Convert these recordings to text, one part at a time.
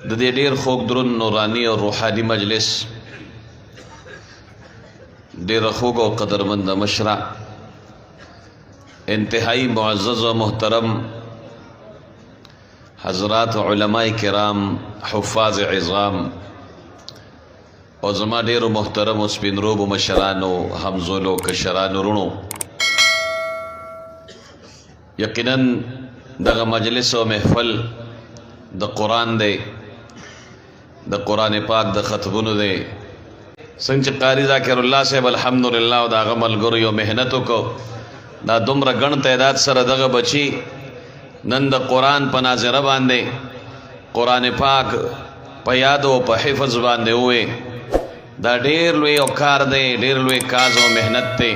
د دې ډیر خوږ درون نورانی او روحاني مجلس ډیر خوږ او قدرمند مشره انتہائی معزز و محترم حضرات علماء کرام حفاظ عظام او زما ډیرو محترم او سپینروبو مشرانو همزولو کشرانو رونو یقینا دغه مجلس او محفل د قرآن دی د قرآن پاک د خطبونو دی څنګه چې قاری ذاکر الله صاحب الحمدلله او د هغه ملګرو یو محنت وکړو دا دومره ګڼ تعداد سره دغه بچي نن د قرآن په ناظره باندې قرآن پاک په یاد او په حفظ باندې وې دا ډېر لوی او کار دی ډېر لوی کاز او محنت دی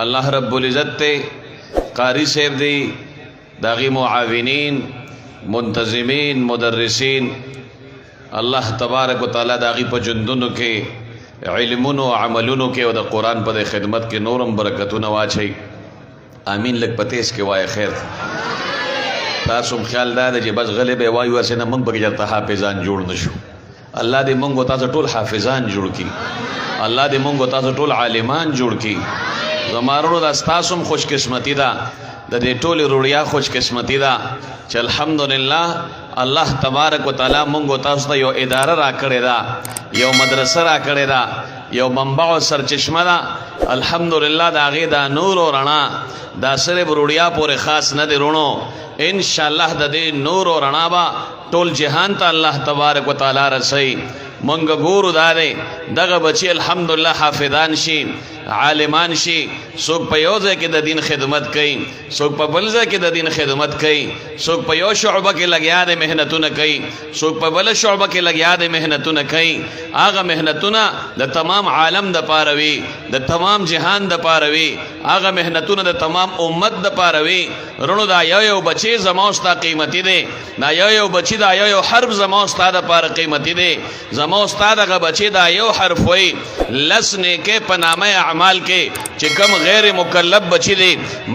الله رب العزت ته قاری صاحب دی داغي معاونین منتظمین مدرسین الله تبارک وتعالی داغي په جندونو کې علمونو عملونو کې او د قرآن په خدمت کې نورم برکتونه واچي امین لک پتیس کې وای خیر تاسو خیال دا چې بس غلبه وای ورسنه موږ به جرته حافظان جوړ نشو الله دې موږ تاسو ټول حافظان جوړ کړي الله دې موږ تاسو ټول عالمان جوړ کړي زمارو د تاسو خوش قسمتی ده د دې ټول روړیا خوش قسمتی ده چې الحمدلله الله تبارک وتعالى مونږ تاسو ته یو اداره را کړې ده یو مدرسه را کړې ده یو منبع او سرچشمه ده الحمدلله دا غي دا نور او رڼا دا سره بروړیا پورې خاص نه دی رونو ان شاء الله د دې نور او رڼا با ټول جهان ته الله تبارک وتعالى رسي مونږ ګورو دغه بچي الحمدلله حافظان شي عالمان شي څوک په یو ځای کې د دین خدمت کوي څوک په بل ځای کې د دین خدمت کوي څوک په یو شعبه کې لګیا دي مهنتونه کوي څوک په بل شعبه کې لګیا دي مهنتونه کوي هغه مهنتونه د تمام عالم د پاره وي د تمام جهان د پاره وي هغه مهنتونه د تمام امت د پاره وي رونو دا یو بچي زموستا قیمتي دي دا یو بچي دا یو حرف زموستا د پاره قیمتي دي زموستا دغه بچي دا یو حرف وي لسنه کې پنامه اعمال کې چې کم غیر مکلف بچی دي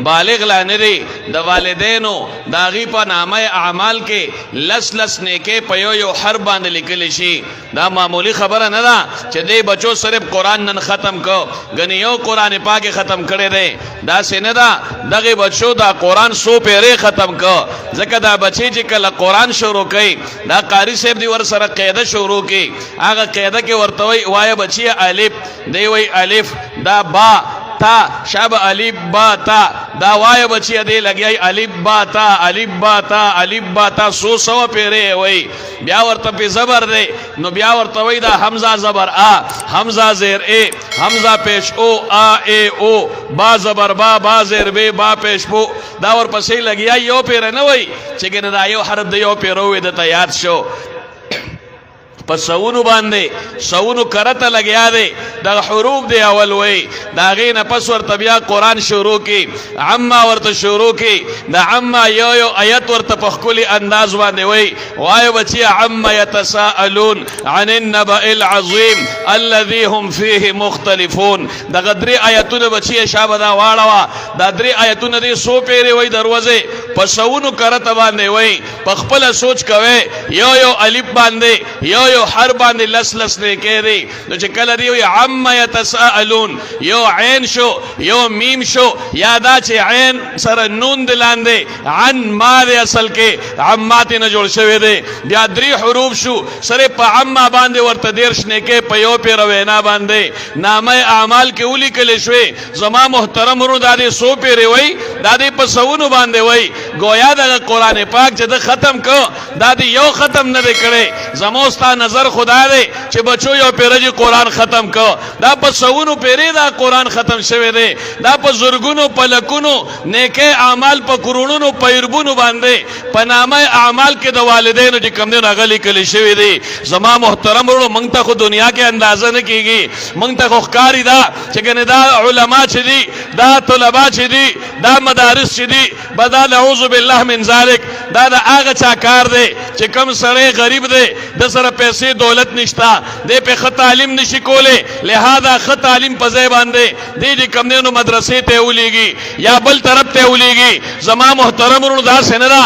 بالغ لا نه دي د والدینو داغي په نامه اعمال کې لس نیکه په یو حرف باندې لیکل شي دا معمولی خبره نه ده چې دې بچو صرف قرآن نن ختم کو غنی یو قرآن پاک ختم کړي دي دا سینه ده دغه بچو دا قرآن 100 پیره ختم کو ځکه دا بچی چې کله قرآن شروع کړي دا قاری صاحب دی ور سره قاعده شروع کړي هغه قاعده کې ورته وای بچی الف دی وای الف دا با تا شاب الف با تا دا وای بچی دی لګی الف با تا الف با تا الف با تا 100 پیره وای بیا ورته په زبر دی نو بیا ورته وای دا حمزه زبر ا حمزه زیر ا حمزه پیش او ا ا او با زبر با زیر ب با پیش بو دا ور پسې لګی یو پیره نه وای چې ګنه دا یو حرف دی یو پیره وې د تیار شو پس سونو باندې سونو کرته لګیا دی د حروف دی اول وی دا غینه پس ورته بیا قرآن شروع کی عما ورته شروع کی د عما یو آیت ورته په خولي انداز باندې وی وای بچی عما يتساءلون عن النبأ العظیم الذي هم فيه مختلفون د غدری آیتونه بچی شابه دا واړه دا درې آیتونه دی 100 پیری وی دروازه په سونو کرته باندې وی په خپل سوچ کوي یو الف باندې یو حرف باندې لس نه کېږي نو چې کله دی عما يتساءلون یو عین شو یو میم شو یادا چې عین سره نون دلاندې عن ما دی اصل کې عمات نه جوړ شوی دی بیا درې حروف شو سره په عما باندې ورته دیرش نه کې په یو پیر وینا باندې نامه اعمال کې ولي کله شوی زما محترم ورو د 100 پیر وی د دې په سونو باندې وی گویا د قرآن پاک چې ختم کو د یو ختم نه کړي زموستا نظر خدا دے چې بچو یو پیرجی قرآن ختم کو دا په سونو پیری دا قرآن ختم شوه دے دا په زرګونو پلکونو نیکه اعمال په کرونو پیربونو باندې پنامه اعمال کې د والدینو چې کم نه غلي کلی شوی دی زما محترم ورو مونږ ته خو دنیا کې اندازه نه کیږي مونږ ته خو ښکاری دا چې ګنې دا علما چې دي دا طلبا چې دي دا مدارس چې دي بدا نعوذ بالله من ذلک دا هغه چا کار دی چې کم سړی غریب دی د سره پیسې دولت نشتا دې په خط تعلیم نشي کوله لہذا خط تعلیم په ځای باندې دې کم نه مدرسې ته ولېږي یا بل طرف ته ولېږي زما محترم ورو دا سنرا